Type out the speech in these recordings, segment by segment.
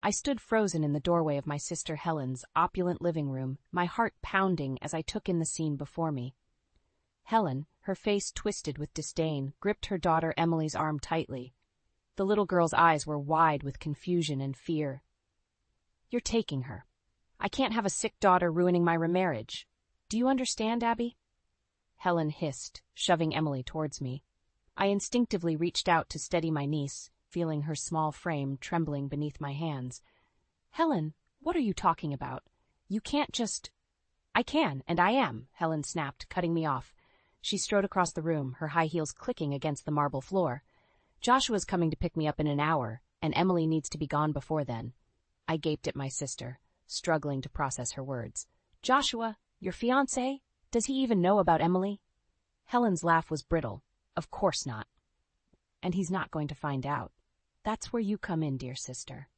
I stood frozen in the doorway of my sister Helen's opulent living room, my heart pounding as I took in the scene before me. Helen, her face twisted with disdain, gripped her daughter Emily's arm tightly. The little girl's eyes were wide with confusion and fear. "You're taking her. I can't have a sick daughter ruining my remarriage. Do you understand, Abby?" Helen hissed, shoving Emily towards me. I instinctively reached out to steady my niece, feeling her small frame trembling beneath my hands. "Helen, what are you talking about? You can't just—" "I can, and I am," Helen snapped, cutting me off. She strode across the room, her high heels clicking against the marble floor. "Joshua's coming to pick me up in an hour, and Emily needs to be gone before then." I gaped at my sister, struggling to process her words. "Joshua, your fiancé? Does he even know about Emily?" Helen's laugh was brittle. "Of course not. And he's not going to find out. That's where you come in, dear sister."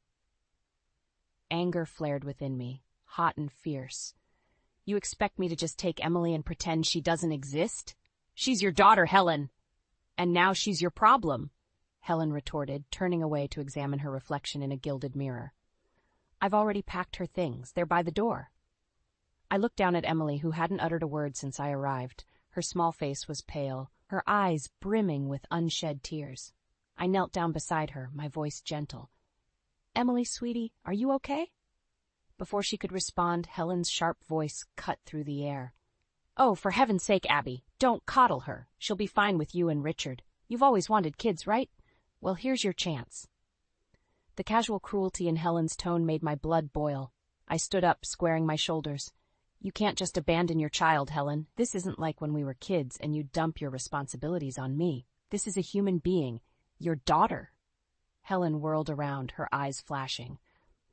Anger flared within me, hot and fierce. "You expect me to just take Emily and pretend she doesn't exist? She's your daughter, Helen. And now she's your problem," Helen retorted, turning away to examine her reflection in a gilded mirror. "I've already packed her things. They're by the door." I looked down at Emily, who hadn't uttered a word since I arrived. Her small face was pale, her eyes brimming with unshed tears. I knelt down beside her, my voice gentle. "Emily, sweetie, are you okay?" Before she could respond, Helen's sharp voice cut through the air. "Oh, for heaven's sake, Abby, don't coddle her. She'll be fine with you and Richard. You've always wanted kids, right? Well, here's your chance." The casual cruelty in Helen's tone made my blood boil. I stood up, squaring my shoulders. "You can't just abandon your child, Helen. This isn't like when we were kids and you dump your responsibilities on me. This is a human being. Your daughter." Helen whirled around, her eyes flashing.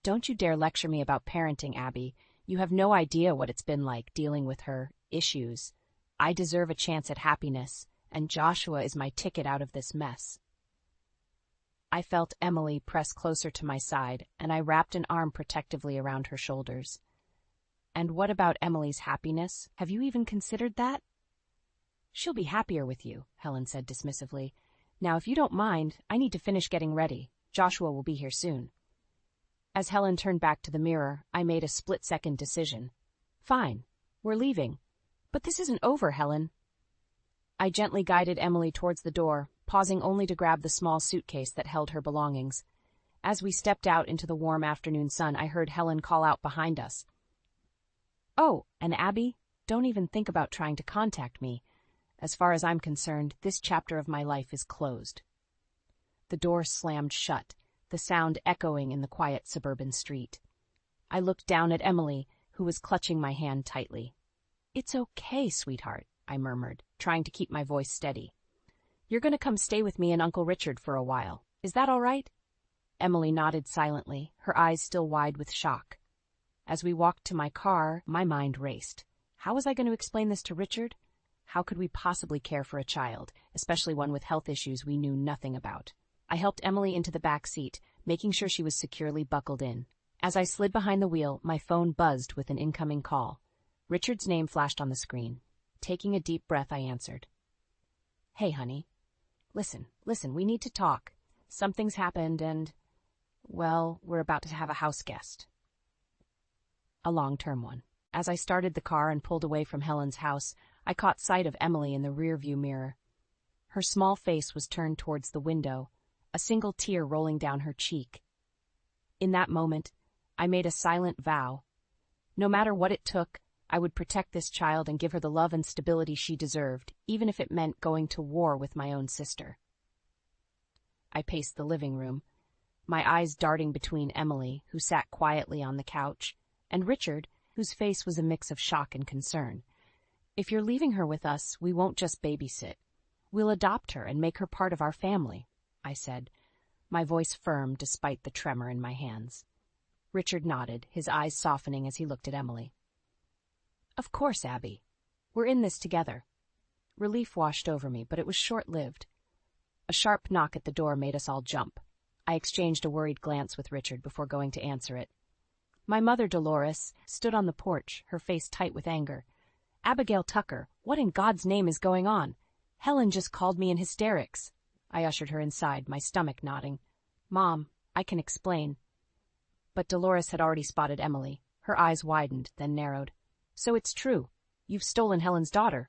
"Don't you dare lecture me about parenting, Abby. You have no idea what it's been like dealing with her issues. I deserve a chance at happiness, and Joshua is my ticket out of this mess." I felt Emily press closer to my side, and I wrapped an arm protectively around her shoulders. "And what about Emily's happiness? Have you even considered that?" "She'll be happier with you," Helen said dismissively. "Now, if you don't mind, I need to finish getting ready. Joshua will be here soon." As Helen turned back to the mirror, I made a split-second decision. "Fine, we're leaving. But this isn't over, Helen." I gently guided Emily towards the door, pausing only to grab the small suitcase that held her belongings. As we stepped out into the warm afternoon sun, I heard Helen call out behind us. "Oh, and Abby, don't even think about trying to contact me. As far as I'm concerned, this chapter of my life is closed." The door slammed shut, the sound echoing in the quiet suburban street. I looked down at Emily, who was clutching my hand tightly. "It's okay, sweetheart," I murmured, trying to keep my voice steady. "You're going to come stay with me and Uncle Richard for a while. Is that all right?" Emily nodded silently, her eyes still wide with shock. As we walked to my car, my mind raced. How was I going to explain this to Richard? How could we possibly care for a child, especially one with health issues we knew nothing about? I helped Emily into the back seat, making sure she was securely buckled in. As I slid behind the wheel, my phone buzzed with an incoming call. Richard's name flashed on the screen. Taking a deep breath, I answered. "Hey, honey. Listen, we need to talk. Something's happened and, well, we're about to have a house guest." A long-term one. As I started the car and pulled away from Helen's house, I caught sight of Emily in the rearview mirror. Her small face was turned towards the window, a single tear rolling down her cheek. In that moment, I made a silent vow. No matter what it took, I would protect this child and give her the love and stability she deserved, even if it meant going to war with my own sister. I paced the living room, my eyes darting between Emily, who sat quietly on the couch, and Richard, whose face was a mix of shock and concern. "If you're leaving her with us, we won't just babysit. We'll adopt her and make her part of our family," I said, my voice firm despite the tremor in my hands. Richard nodded, his eyes softening as he looked at Emily. "Of course, Abby. We're in this together." Relief washed over me, but it was short-lived. A sharp knock at the door made us all jump. I exchanged a worried glance with Richard before going to answer it. My mother, Dolores, stood on the porch, her face tight with anger. "Abigail Tucker, what in God's name is going on? Helen just called me in hysterics." I ushered her inside, my stomach knotting. "Mom, I can explain." But Dolores had already spotted Emily. Her eyes widened, then narrowed. So it's true. You've stolen Helen's daughter.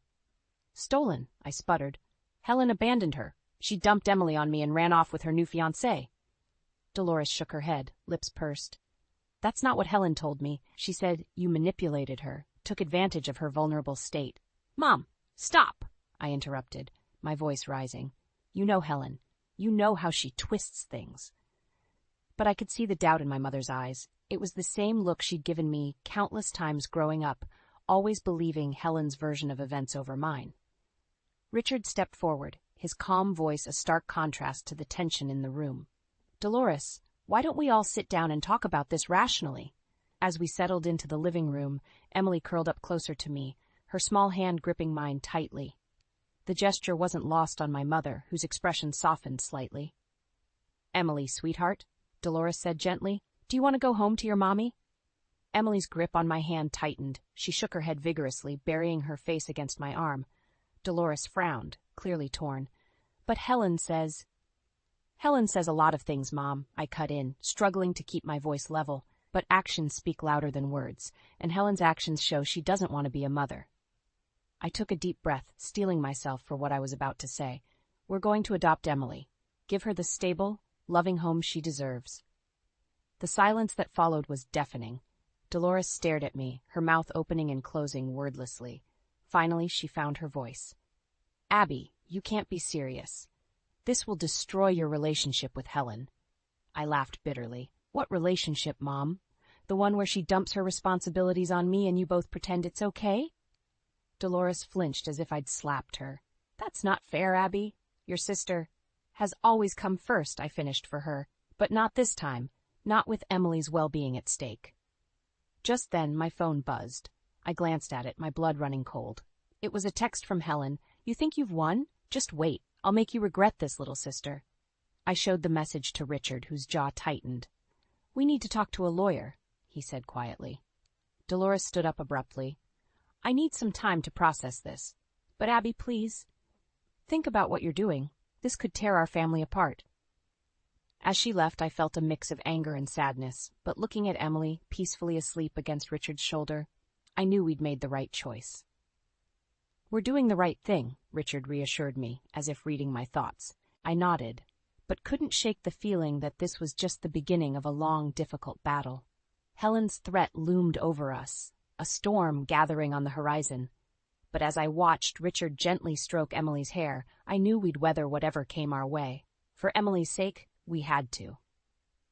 Stolen, I sputtered. Helen abandoned her. She dumped Emily on me and ran off with her new fiancé. Dolores shook her head, lips pursed. That's not what Helen told me. She said you manipulated her, took advantage of her vulnerable state. Mom, stop, I interrupted, my voice rising. You know Helen. You know how she twists things. But I could see the doubt in my mother's eyes. It was the same look she'd given me countless times growing up, always believing Helen's version of events over mine. Richard stepped forward, his calm voice a stark contrast to the tension in the room. Dolores, why don't we all sit down and talk about this rationally? As we settled into the living room, Emily curled up closer to me, her small hand gripping mine tightly. The gesture wasn't lost on my mother, whose expression softened slightly. Emily, sweetheart, Dolores said gently, do you want to go home to your mommy? Emily's grip on my hand tightened. She shook her head vigorously, burying her face against my arm. Dolores frowned, clearly torn. But Helen says a lot of things, Mom, I cut in, struggling to keep my voice level. But actions speak louder than words, and Helen's actions show she doesn't want to be a mother. I took a deep breath, steeling myself for what I was about to say. We're going to adopt Emily. Give her the stable, loving home she deserves. The silence that followed was deafening. Dolores stared at me, her mouth opening and closing wordlessly. Finally, she found her voice. Abby, you can't be serious. This will destroy your relationship with Helen. I laughed bitterly. What relationship, Mom? The one where she dumps her responsibilities on me and you both pretend it's okay? Dolores flinched as if I'd slapped her. That's not fair, Abby. Your sister has always come first, I finished for her. But not this time. Not with Emily's well-being at stake. Just then, my phone buzzed. I glanced at it, my blood running cold. It was a text from Helen. You think you've won? Just wait. I'll make you regret this, little sister. I showed the message to Richard, whose jaw tightened. We need to talk to a lawyer, he said quietly. Dolores stood up abruptly. I need some time to process this. But Abby, please, think about what you're doing. This could tear our family apart. As she left, I felt a mix of anger and sadness, but looking at Emily, peacefully asleep against Richard's shoulder, I knew we'd made the right choice. We're doing the right thing, Richard reassured me, as if reading my thoughts. I nodded, but couldn't shake the feeling that this was just the beginning of a long, difficult battle. Helen's threat loomed over us, a storm gathering on the horizon. But as I watched Richard gently stroke Emily's hair, I knew we'd weather whatever came our way. For Emily's sake, we had to.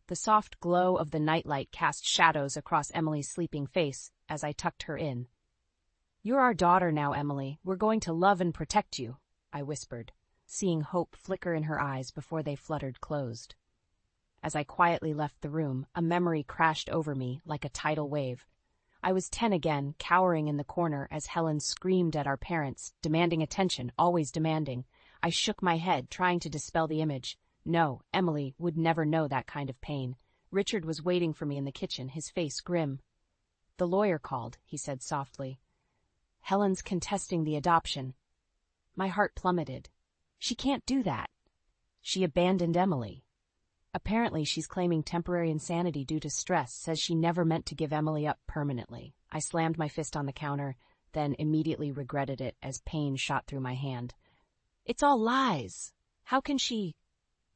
The soft glow of the nightlight cast shadows across Emily's sleeping face as I tucked her in. You're our daughter now, Emily. We're going to love and protect you, I whispered, seeing hope flicker in her eyes before they fluttered closed. As I quietly left the room, a memory crashed over me like a tidal wave. I was 10 again, cowering in the corner as Helen screamed at our parents, demanding attention, always demanding. I shook my head, trying to dispel the image. No, Emily would never know that kind of pain. Richard was waiting for me in the kitchen, his face grim. The lawyer called, he said softly. Helen's contesting the adoption. My heart plummeted. She can't do that. She abandoned Emily. Apparently she's claiming temporary insanity due to stress, says she never meant to give Emily up permanently. I slammed my fist on the counter, then immediately regretted it as pain shot through my hand. It's all lies. How can she...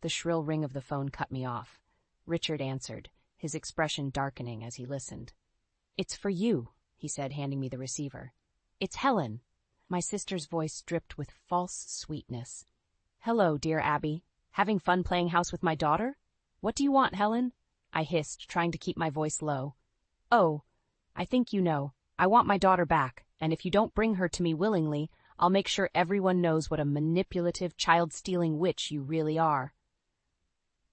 The shrill ring of the phone cut me off. Richard answered, his expression darkening as he listened. It's for you, he said, handing me the receiver. It's Helen. My sister's voice dripped with false sweetness. Hello, dear Abby. Having fun playing house with my daughter? What do you want, Helen? I hissed, trying to keep my voice low. Oh, I think you know. I want my daughter back, and if you don't bring her to me willingly, I'll make sure everyone knows what a manipulative, child-stealing witch you really are.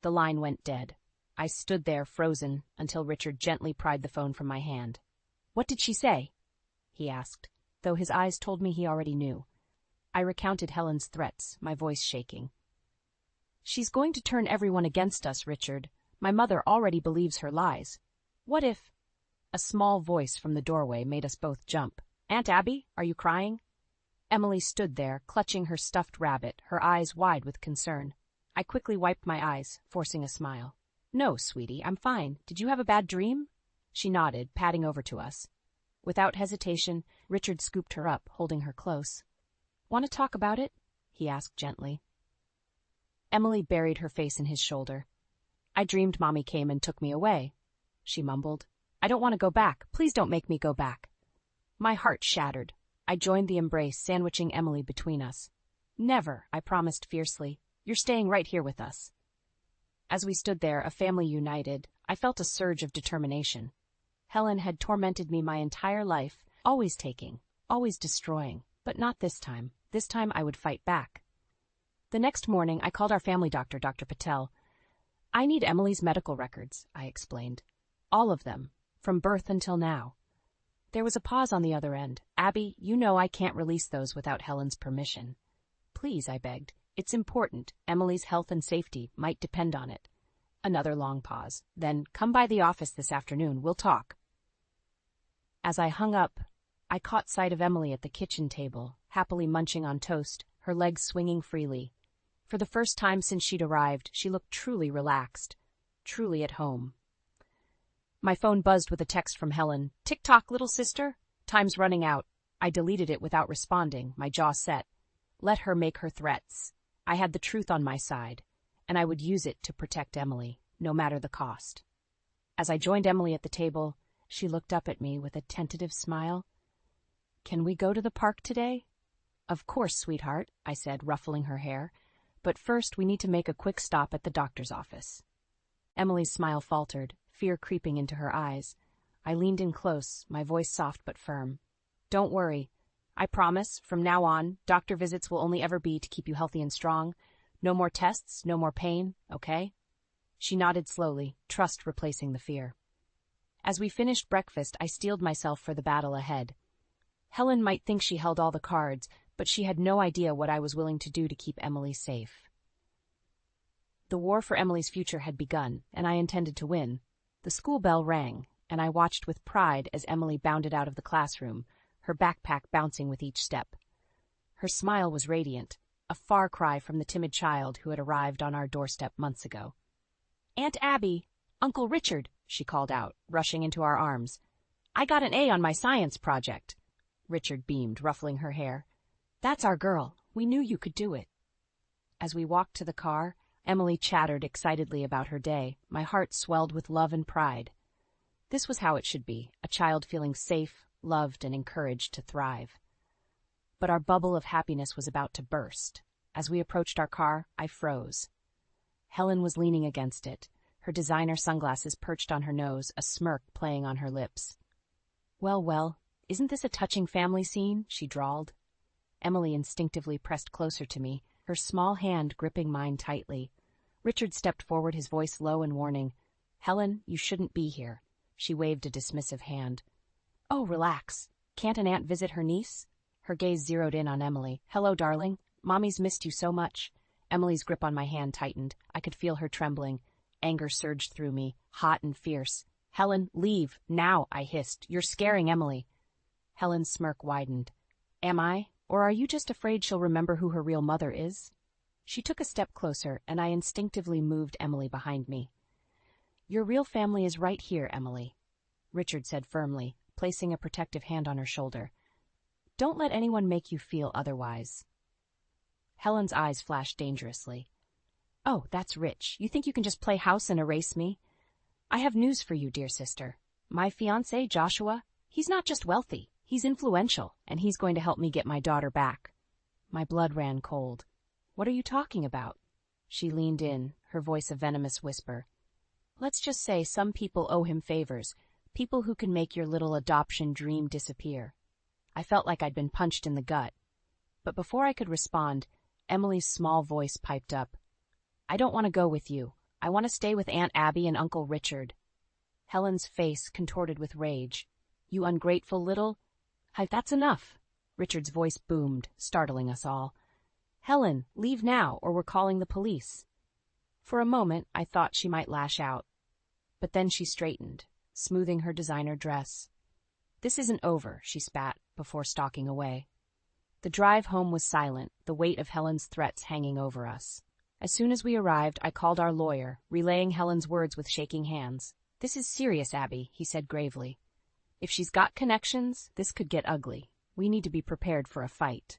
The line went dead. I stood there, frozen, until Richard gently pried the phone from my hand. What did she say? He asked, though his eyes told me he already knew. I recounted Helen's threats, my voice shaking. She's going to turn everyone against us, Richard. My mother already believes her lies. What if... A small voice from the doorway made us both jump. Aunt Abby, are you crying? Emily stood there, clutching her stuffed rabbit, her eyes wide with concern. I quickly wiped my eyes, forcing a smile. No, sweetie, I'm fine. Did you have a bad dream? She nodded, padding over to us. Without hesitation, Richard scooped her up, holding her close. Want to talk about it? He asked gently. Emily buried her face in his shoulder. I dreamed Mommy came and took me away, she mumbled. I don't want to go back. Please don't make me go back. My heart shattered. I joined the embrace, sandwiching Emily between us. Never, I promised fiercely. You're staying right here with us. As we stood there, a family united, I felt a surge of determination. Helen had tormented me my entire life, always taking, always destroying, but not this time. This time I would fight back. The next morning, I called our family doctor, Dr. Patel. I need Emily's medical records, I explained. All of them, from birth until now. There was a pause on the other end. Abby, you know I can't release those without Helen's permission. Please, I begged. It's important. Emily's health and safety might depend on it. Another long pause. Then, come by the office this afternoon. We'll talk. As I hung up, I caught sight of Emily at the kitchen table, happily munching on toast, her legs swinging freely. For the first time since she'd arrived, she looked truly relaxed, truly at home. My phone buzzed with a text from Helen. "Tick-tock, little sister. Time's running out." I deleted it without responding, my jaw set. Let her make her threats. I had the truth on my side, and I would use it to protect Emily, no matter the cost. As I joined Emily at the table, she looked up at me with a tentative smile. "Can we go to the park today?" "Of course, sweetheart," I said, ruffling her hair. "But first we need to make a quick stop at the doctor's office." Emily's smile faltered, fear creeping into her eyes. I leaned in close, my voice soft but firm. "Don't worry. I promise, from now on, doctor visits will only ever be to keep you healthy and strong. No more tests, no more pain, okay?" She nodded slowly, trust replacing the fear. As we finished breakfast, I steeled myself for the battle ahead. Helen might think she held all the cards, but she had no idea what I was willing to do to keep Emily safe. The war for Emily's future had begun, and I intended to win. The school bell rang, and I watched with pride as Emily bounded out of the classroom, her backpack bouncing with each step. Her smile was radiant, a far cry from the timid child who had arrived on our doorstep months ago. "Aunt Abby, Uncle Richard," she called out, rushing into our arms. "I got an A on my science project." Richard beamed, ruffling her hair. "That's our girl. We knew you could do it." As we walked to the car, Emily chattered excitedly about her day. My heart swelled with love and pride. This was how it should be, a child feeling safe, loved, and encouraged to thrive. But our bubble of happiness was about to burst. As we approached our car, I froze. Helen was leaning against it, her designer sunglasses perched on her nose, a smirk playing on her lips. Well, isn't this a touching family scene?" she drawled. Emily instinctively pressed closer to me, her small hand gripping mine tightly. Richard stepped forward, his voice low and warning. "Helen, you shouldn't be here." She waved a dismissive hand. "Oh, relax. Can't an aunt visit her niece?" Her gaze zeroed in on Emily. "Hello, darling. Mommy's missed you so much." Emily's grip on my hand tightened. I could feel her trembling. Anger surged through me, hot and fierce. "Helen, leave, now," I hissed. "You're scaring Emily." Helen's smirk widened. "Am I? Or are you just afraid she'll remember who her real mother is?" She took a step closer, and I instinctively moved Emily behind me. "Your real family is right here, Emily," Richard said firmly, placing a protective hand on her shoulder. "Don't let anyone make you feel otherwise." Helen's eyes flashed dangerously. "Oh, that's rich. You think you can just play house and erase me? I have news for you, dear sister. My fiancé, Joshua, he's not just wealthy, he's influential, and he's going to help me get my daughter back." My blood ran cold. "What are you talking about?" She leaned in, her voice a venomous whisper. "Let's just say some people owe him favors, people who can make your little adoption dream disappear." I felt like I'd been punched in the gut. But before I could respond, Emily's small voice piped up. "I don't want to go with you. I want to stay with Aunt Abby and Uncle Richard." Helen's face contorted with rage. "You ungrateful little—" "That's enough." Richard's voice boomed, startling us all. "Helen, leave now, or we're calling the police." For a moment, I thought she might lash out. But then she straightened, smoothing her designer dress. "This isn't over," she spat, before stalking away. The drive home was silent, the weight of Helen's threats hanging over us. As soon as we arrived, I called our lawyer, relaying Helen's words with shaking hands. "This is serious, Abby," he said gravely. "If she's got connections, this could get ugly. We need to be prepared for a fight."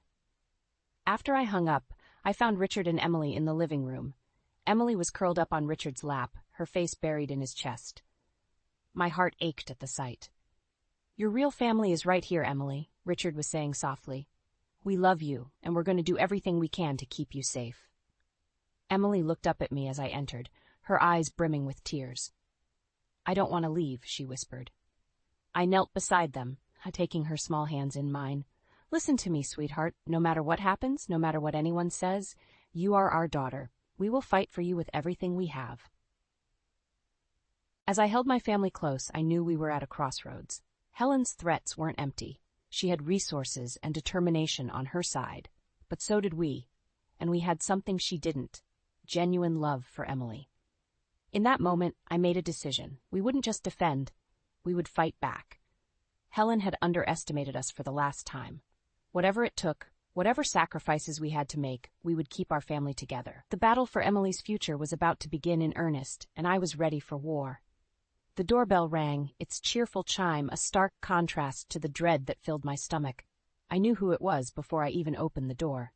After I hung up, I found Richard and Emily in the living room. Emily was curled up on Richard's lap, her face buried in his chest. My heart ached at the sight. "Your real family is right here, Emily," Richard was saying softly. "We love you, and we're going to do everything we can to keep you safe." Emily looked up at me as I entered, her eyes brimming with tears. "I don't want to leave," she whispered. I knelt beside them, taking her small hands in mine. "Listen to me, sweetheart. No matter what happens, no matter what anyone says, you are our daughter. We will fight for you with everything we have." As I held my family close, I knew we were at a crossroads. Helen's threats weren't empty. She had resources and determination on her side, but so did we, and we had something she didn't: genuine love for Emily. In that moment, I made a decision. We wouldn't just defend, we would fight back. Helen had underestimated us for the last time. Whatever it took, whatever sacrifices we had to make, we would keep our family together. The battle for Emily's future was about to begin in earnest, and I was ready for war. The doorbell rang, its cheerful chime a stark contrast to the dread that filled my stomach. I knew who it was before I even opened the door.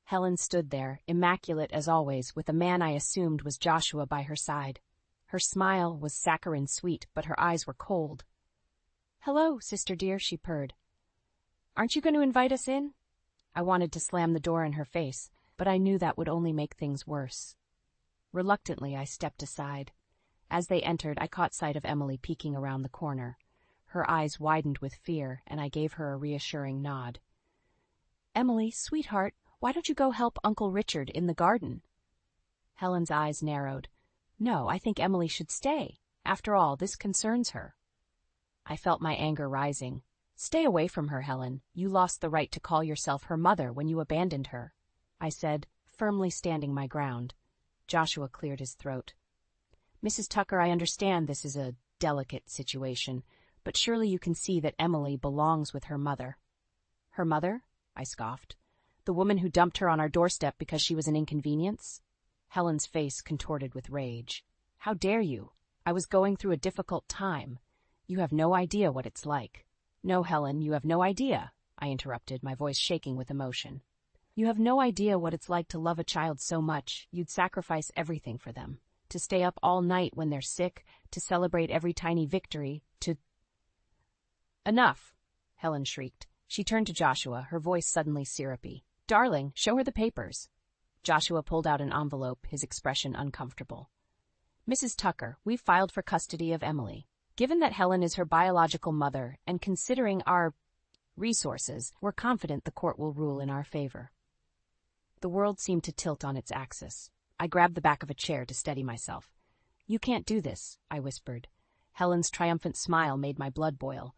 Helen stood there, immaculate as always, with a man I assumed was Joshua by her side. Her smile was saccharine sweet, but her eyes were cold. "Hello, sister dear," she purred. "Aren't you going to invite us in?" I wanted to slam the door in her face, but I knew that would only make things worse. Reluctantly, I stepped aside. As they entered, I caught sight of Emily peeking around the corner. Her eyes widened with fear, and I gave her a reassuring nod. "Emily, sweetheart, why don't you go help Uncle Richard in the garden?" Helen's eyes narrowed. "No, I think Emily should stay. After all, this concerns her." I felt my anger rising. "Stay away from her, Helen. You lost the right to call yourself her mother when you abandoned her," I said, firmly standing my ground. Joshua cleared his throat. "Mrs. Tucker, I understand this is a delicate situation, but surely you can see that Emily belongs with her mother." "Her mother?" I scoffed. "The woman who dumped her on our doorstep because she was an inconvenience?" Helen's face contorted with rage. "How dare you? I was going through a difficult time. You have no idea what it's like." "No, Helen, you have no idea," I interrupted, my voice shaking with emotion. "You have no idea what it's like to love a child so much, you'd sacrifice everything for them. To stay up all night when they're sick, to celebrate every tiny victory, to—" "Enough!" Helen shrieked. She turned to Joshua, her voice suddenly syrupy. "Darling, show her the papers." Joshua pulled out an envelope, his expression uncomfortable. "Mrs. Tucker, we've filed for custody of Emily. Given that Helen is her biological mother, and considering our resources, we're confident the court will rule in our favor." The world seemed to tilt on its axis. I grabbed the back of a chair to steady myself. "You can't do this," I whispered. Helen's triumphant smile made my blood boil.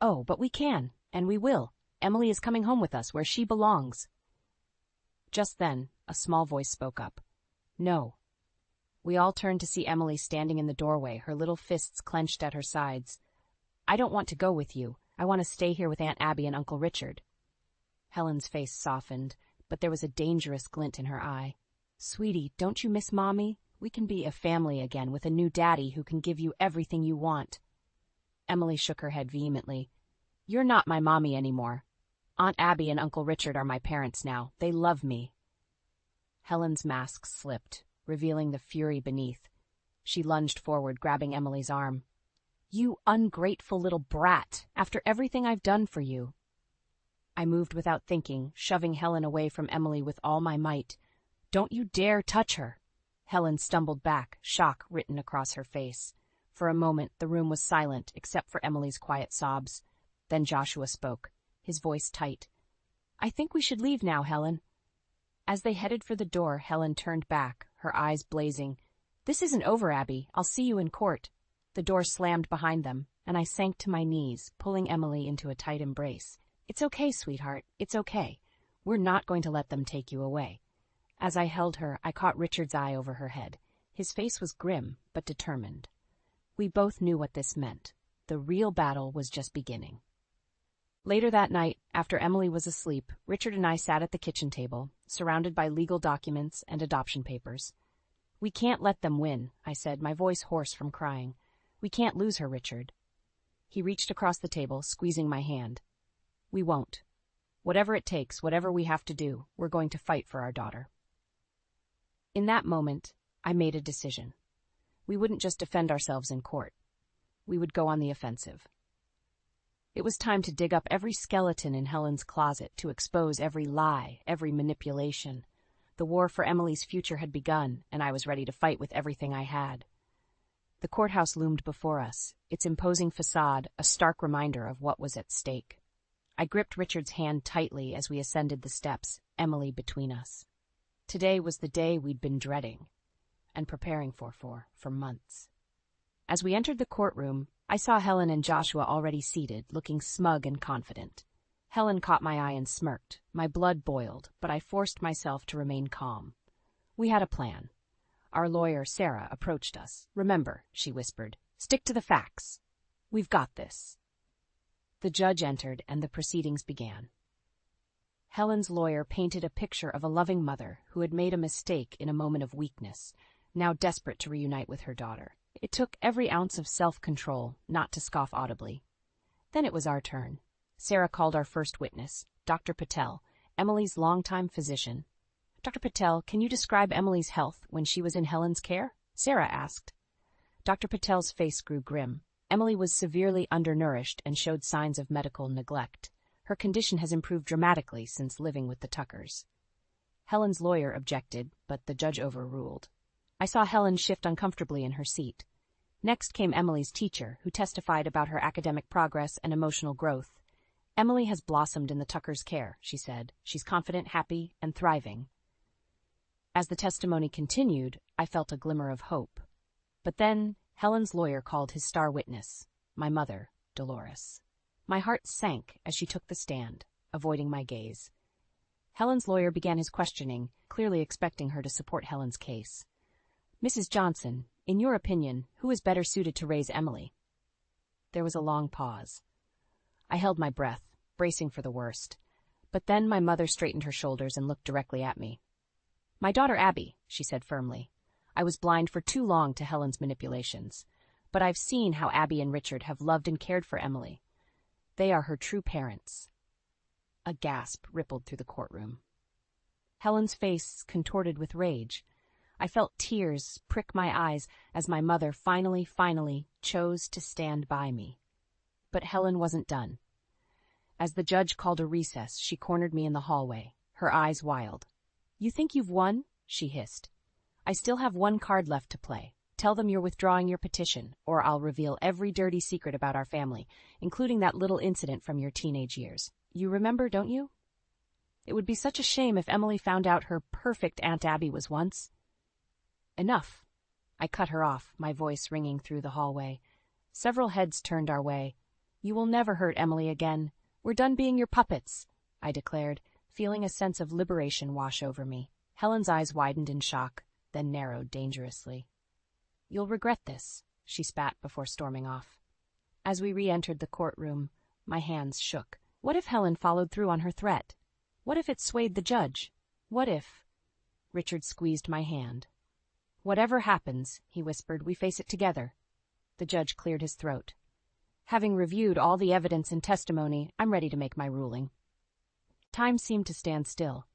"Oh, but we can, and we will. Emily is coming home with us, where she belongs." Just then, a small voice spoke up. "No." We all turned to see Emily standing in the doorway, her little fists clenched at her sides. "I don't want to go with you. I want to stay here with Aunt Abby and Uncle Richard." Helen's face softened, but there was a dangerous glint in her eye. "Sweetie, don't you miss Mommy? We can be a family again with a new daddy who can give you everything you want." Emily shook her head vehemently. "You're not my mommy anymore. Aunt Abby and Uncle Richard are my parents now. They love me." Helen's mask slipped, revealing the fury beneath. She lunged forward, grabbing Emily's arm. "You ungrateful little brat! After everything I've done for you." I moved without thinking, shoving Helen away from Emily with all my might. "Don't you dare touch her!" Helen stumbled back, shock written across her face. For a moment, the room was silent, except for Emily's quiet sobs. Then Joshua spoke, his voice tight. "I think we should leave now, Helen." As they headed for the door, Helen turned back, her eyes blazing. "This isn't over, Abby. I'll see you in court." The door slammed behind them, and I sank to my knees, pulling Emily into a tight embrace. "It's okay, sweetheart. It's okay. We're not going to let them take you away." As I held her, I caught Richard's eye over her head. His face was grim, but determined. We both knew what this meant. The real battle was just beginning. Later that night, after Emily was asleep, Richard and I sat at the kitchen table, surrounded by legal documents and adoption papers. "We can't let them win," I said, my voice hoarse from crying. "We can't lose her, Richard." He reached across the table, squeezing my hand. "We won't. Whatever it takes, whatever we have to do, we're going to fight for our daughter." In that moment, I made a decision. We wouldn't just defend ourselves in court. We would go on the offensive. It was time to dig up every skeleton in Helen's closet, to expose every lie, every manipulation. The war for Emily's future had begun, and I was ready to fight with everything I had. The courthouse loomed before us, its imposing facade a stark reminder of what was at stake. I gripped Richard's hand tightly as we ascended the steps, Emily between us. Today was the day we'd been dreading and preparing for months. As we entered the courtroom, I saw Helen and Joshua already seated, looking smug and confident. Helen caught my eye and smirked. My blood boiled, but I forced myself to remain calm. We had a plan. Our lawyer, Sarah, approached us. "Remember," she whispered, "stick to the facts. We've got this." The judge entered, and the proceedings began. Helen's lawyer painted a picture of a loving mother who had made a mistake in a moment of weakness, now desperate to reunite with her daughter. It took every ounce of self-control not to scoff audibly. Then it was our turn. Sarah called our first witness, Dr. Patel, Emily's longtime physician. "Dr. Patel, can you describe Emily's health when she was in Helen's care?" Sarah asked. Dr. Patel's face grew grim. "Emily was severely undernourished and showed signs of medical neglect. Her condition has improved dramatically since living with the Tuckers." Helen's lawyer objected, but the judge overruled. I saw Helen shift uncomfortably in her seat. Next came Emily's teacher, who testified about her academic progress and emotional growth. "Emily has blossomed in the Tuckers' care," she said. "She's confident, happy, and thriving." As the testimony continued, I felt a glimmer of hope. But then Helen's lawyer called his star witness, my mother, Dolores. My heart sank as she took the stand, avoiding my gaze. Helen's lawyer began his questioning, clearly expecting her to support Helen's case. "Mrs. Johnson, in your opinion, who is better suited to raise Emily?" There was a long pause. I held my breath, bracing for the worst. But then my mother straightened her shoulders and looked directly at me. "My daughter Abby," she said firmly. "I was blind for too long to Helen's manipulations, but I've seen how Abby and Richard have loved and cared for Emily. They are her true parents." A gasp rippled through the courtroom. Helen's face contorted with rage. I felt tears prick my eyes as my mother finally chose to stand by me. But Helen wasn't done. As the judge called a recess, she cornered me in the hallway, her eyes wild. "You think you've won?" she hissed. "I still have one card left to play. Tell them you're withdrawing your petition, or I'll reveal every dirty secret about our family, including that little incident from your teenage years. You remember, don't you? It would be such a shame if Emily found out her perfect Aunt Abby was once." "Enough." I cut her off, my voice ringing through the hallway. Several heads turned our way. "You will never hurt Emily again. We're done being your puppets," I declared, feeling a sense of liberation wash over me. Helen's eyes widened in shock, then narrowed dangerously. "You'll regret this," she spat before storming off. As we re-entered the courtroom, my hands shook. What if Helen followed through on her threat? What if it swayed the judge? What if... Richard squeezed my hand. "Whatever happens," he whispered, "we face it together." The judge cleared his throat. "Having reviewed all the evidence and testimony, I'm ready to make my ruling." Time seemed to stand still.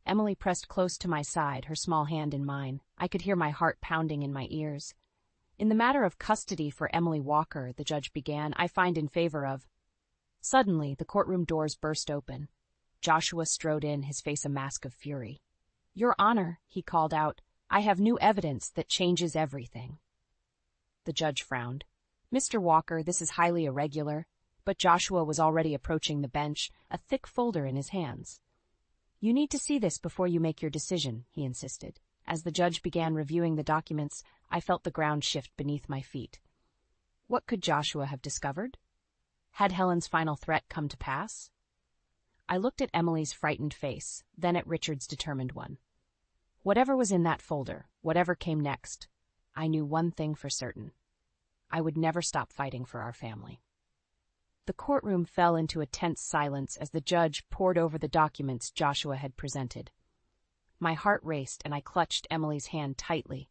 Emily pressed close to my side, her small hand in mine. I could hear my heart pounding in my ears. "In the matter of custody for Emily Walker," the judge began, "I find in favor of..." Suddenly, the courtroom doors burst open. Joshua strode in, his face a mask of fury. "Your Honor," he called out, "I have new evidence that changes everything." The judge frowned. "Mr. Walker, this is highly irregular." But Joshua was already approaching the bench, a thick folder in his hands. "You need to see this before you make your decision," he insisted. As the judge began reviewing the documents, I felt the ground shift beneath my feet. What could Joshua have discovered? Had Helen's final threat come to pass? I looked at Emily's frightened face, then at Richard's determined one. Whatever was in that folder, whatever came next, I knew one thing for certain. I would never stop fighting for our family. The courtroom fell into a tense silence as the judge pored over the documents Joshua had presented. My heart raced and I clutched Emily's hand tightly.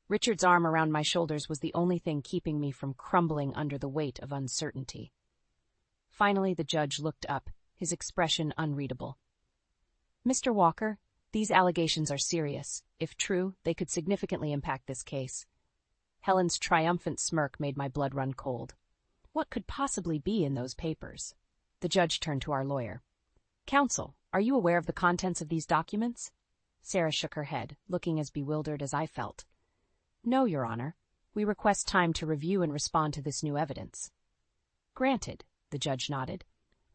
Richard's arm around my shoulders was the only thing keeping me from crumbling under the weight of uncertainty. Finally, the judge looked up, his expression unreadable. "Mr. Walker, these allegations are serious. If true, they could significantly impact this case." Helen's triumphant smirk made my blood run cold. What could possibly be in those papers? The judge turned to our lawyer. "Counsel, are you aware of the contents of these documents?" Sarah shook her head, looking as bewildered as I felt. "No, Your Honor. We request time to review and respond to this new evidence." "Granted," the judge nodded.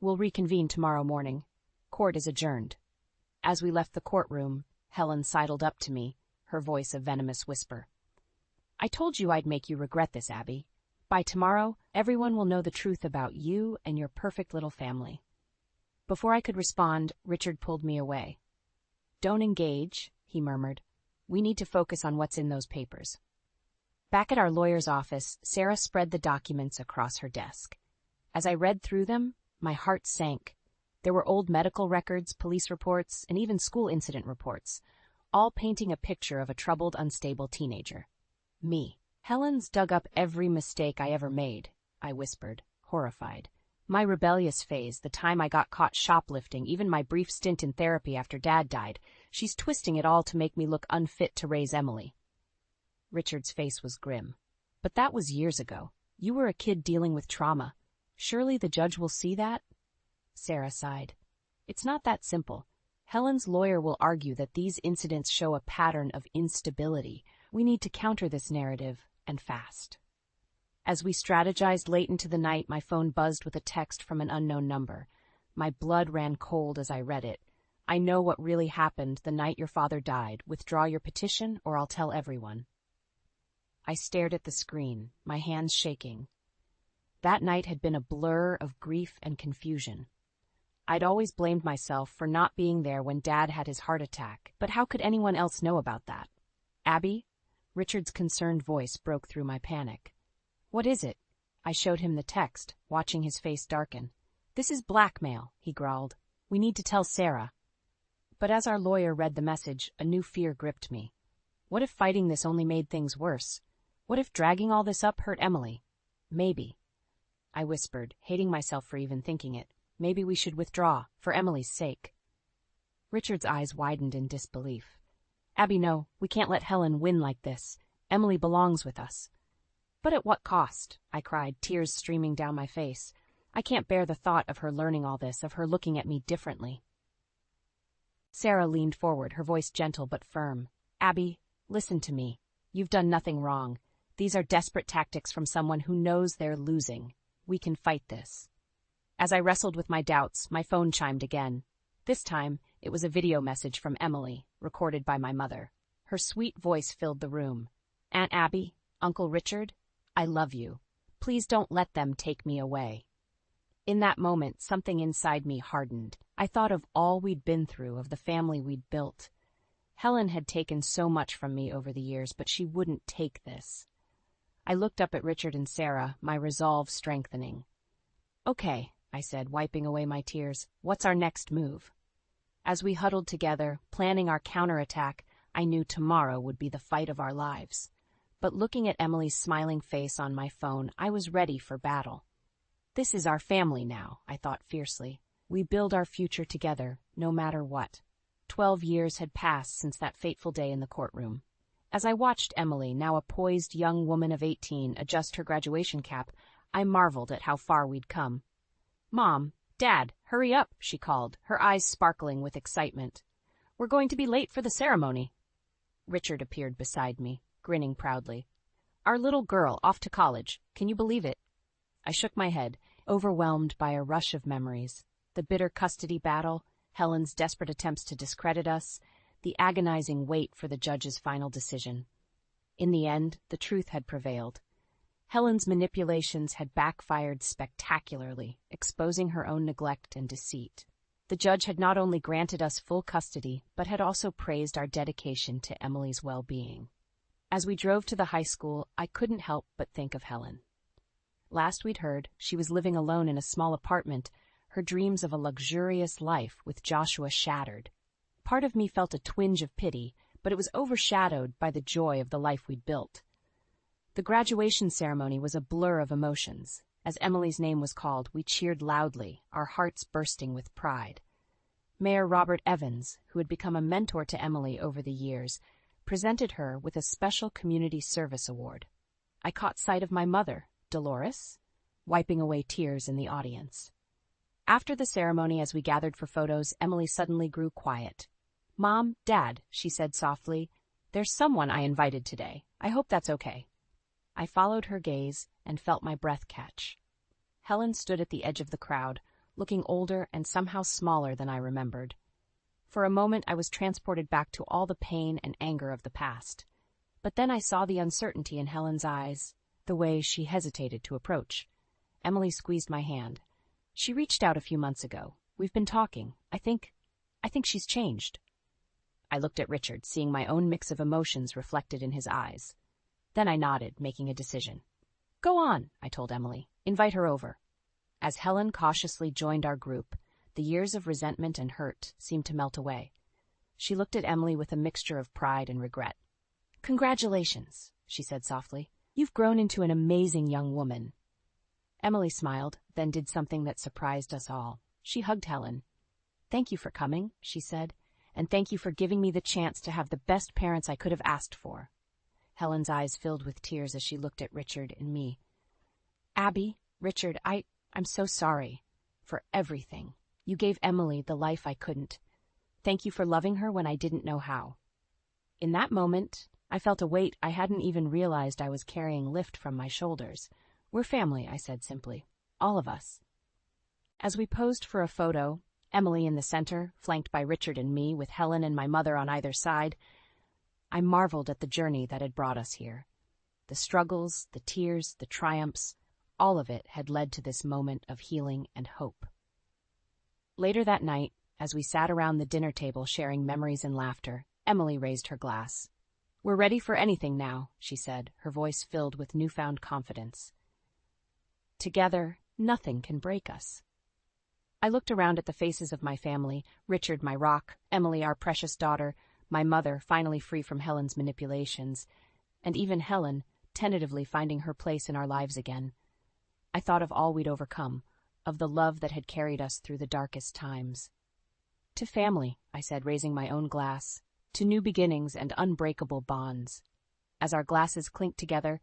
"We'll reconvene tomorrow morning. Court is adjourned." As we left the courtroom, Helen sidled up to me, her voice a venomous whisper. "I told you I'd make you regret this, Abby. By tomorrow, everyone will know the truth about you and your perfect little family." Before I could respond, Richard pulled me away. "Don't engage," he murmured. "We need to focus on what's in those papers." Back at our lawyer's office, Sarah spread the documents across her desk. As I read through them, my heart sank. There were old medical records, police reports, and even school incident reports, all painting a picture of a troubled, unstable teenager. Me. "Helen's dug up every mistake I ever made," I whispered, horrified. "My rebellious phase, the time I got caught shoplifting, even my brief stint in therapy after Dad died. She's twisting it all to make me look unfit to raise Emily." Richard's face was grim. "But that was years ago. You were a kid dealing with trauma. Surely the judge will see that?" Sarah sighed. "It's not that simple. Helen's lawyer will argue that these incidents show a pattern of instability. We need to counter this narrative, and fast." As we strategized late into the night, my phone buzzed with a text from an unknown number. My blood ran cold as I read it. "I know what really happened the night your father died. Withdraw your petition, or I'll tell everyone." I stared at the screen, my hands shaking. That night had been a blur of grief and confusion. I'd always blamed myself for not being there when Dad had his heart attack, but how could anyone else know about that? "Abby?" Richard's concerned voice broke through my panic. "What is it?" I showed him the text, watching his face darken. "This is blackmail," he growled. "We need to tell Sarah." But as our lawyer read the message, a new fear gripped me. What if fighting this only made things worse? What if dragging all this up hurt Emily? "Maybe," I whispered, hating myself for even thinking it. "Maybe we should withdraw, for Emily's sake." Richard's eyes widened in disbelief. "Abby, no, we can't let Helen win like this. Emily belongs with us." "But at what cost?" I cried, tears streaming down my face. "I can't bear the thought of her learning all this, of her looking at me differently." Sarah leaned forward, her voice gentle but firm. "Abby, listen to me. You've done nothing wrong. These are desperate tactics from someone who knows they're losing. We can fight this." As I wrestled with my doubts, my phone chimed again. This time, it was a video message from Emily, recorded by my mother. Her sweet voice filled the room. "Aunt Abby, Uncle Richard, I love you. Please don't let them take me away." In that moment, something inside me hardened. I thought of all we'd been through, of the family we'd built. Helen had taken so much from me over the years, but she wouldn't take this. I looked up at Richard and Sarah, my resolve strengthening. "Okay," I said, wiping away my tears. "What's our next move?" As we huddled together, planning our counterattack, I knew tomorrow would be the fight of our lives. But looking at Emily's smiling face on my phone, I was ready for battle. This is our family now, I thought fiercely. We build our future together, no matter what. 12 years had passed since that fateful day in the courtroom. As I watched Emily, now a poised young woman of 18, adjust her graduation cap, I marveled at how far we'd come. "Mom, Dad, hurry up," she called, her eyes sparkling with excitement. "We're going to be late for the ceremony." Richard appeared beside me, grinning proudly. "Our little girl off to college. Can you believe it?" I shook my head, overwhelmed by a rush of memories. The bitter custody battle, Helen's desperate attempts to discredit us, the agonizing wait for the judge's final decision. In the end, the truth had prevailed. Helen's manipulations had backfired spectacularly, exposing her own neglect and deceit. The judge had not only granted us full custody, but had also praised our dedication to Emily's well-being. As we drove to the high school, I couldn't help but think of Helen. Last we'd heard, she was living alone in a small apartment, her dreams of a luxurious life with Joshua shattered. Part of me felt a twinge of pity, but it was overshadowed by the joy of the life we'd built. The graduation ceremony was a blur of emotions. As Emily's name was called, we cheered loudly, our hearts bursting with pride. Mayor Robert Evans, who had become a mentor to Emily over the years, presented her with a special community service award. I caught sight of my mother, Dolores, wiping away tears in the audience. After the ceremony, as we gathered for photos, Emily suddenly grew quiet. "Mom, Dad," she said softly, "there's someone I invited today. I hope that's okay." I followed her gaze and felt my breath catch. Helen stood at the edge of the crowd, looking older and somehow smaller than I remembered. For a moment I was transported back to all the pain and anger of the past. But then I saw the uncertainty in Helen's eyes, the way she hesitated to approach. Emily squeezed my hand. "She reached out a few months ago. We've been talking. I think she's changed." I looked at Richard, seeing my own mix of emotions reflected in his eyes. Then I nodded, making a decision. "Go on," I told Emily. "Invite her over." As Helen cautiously joined our group, the years of resentment and hurt seemed to melt away. She looked at Emily with a mixture of pride and regret. "Congratulations," she said softly. "You've grown into an amazing young woman." Emily smiled, then did something that surprised us all. She hugged Helen. "Thank you for coming," she said, "and thank you for giving me the chance to have the best parents I could have asked for." Helen's eyes filled with tears as she looked at Richard and me. "Abby, Richard, I'm so sorry for everything. You gave Emily the life I couldn't. Thank you for loving her when I didn't know how." In that moment, I felt a weight I hadn't even realized I was carrying lift from my shoulders. "We're family," I said simply. "All of us." As we posed for a photo, Emily in the center, flanked by Richard and me, with Helen and my mother on either side, I marveled at the journey that had brought us here. The struggles, the tears, the triumphs, all of it had led to this moment of healing and hope. Later that night, as we sat around the dinner table sharing memories and laughter, Emily raised her glass. "We're ready for anything now," she said, her voice filled with newfound confidence. "Together, nothing can break us." I looked around at the faces of my family, Richard, my rock, Emily, our precious daughter, my mother, finally free from Helen's manipulations, and even Helen, tentatively finding her place in our lives again. I thought of all we'd overcome, of the love that had carried us through the darkest times. "To family," I said, raising my own glass, "to new beginnings and unbreakable bonds." As our glasses clinked together,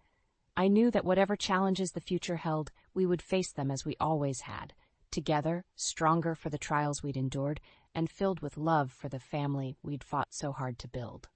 I knew that whatever challenges the future held, we would face them as we always had, together, stronger for the trials we'd endured, and filled with love for the family we'd fought so hard to build.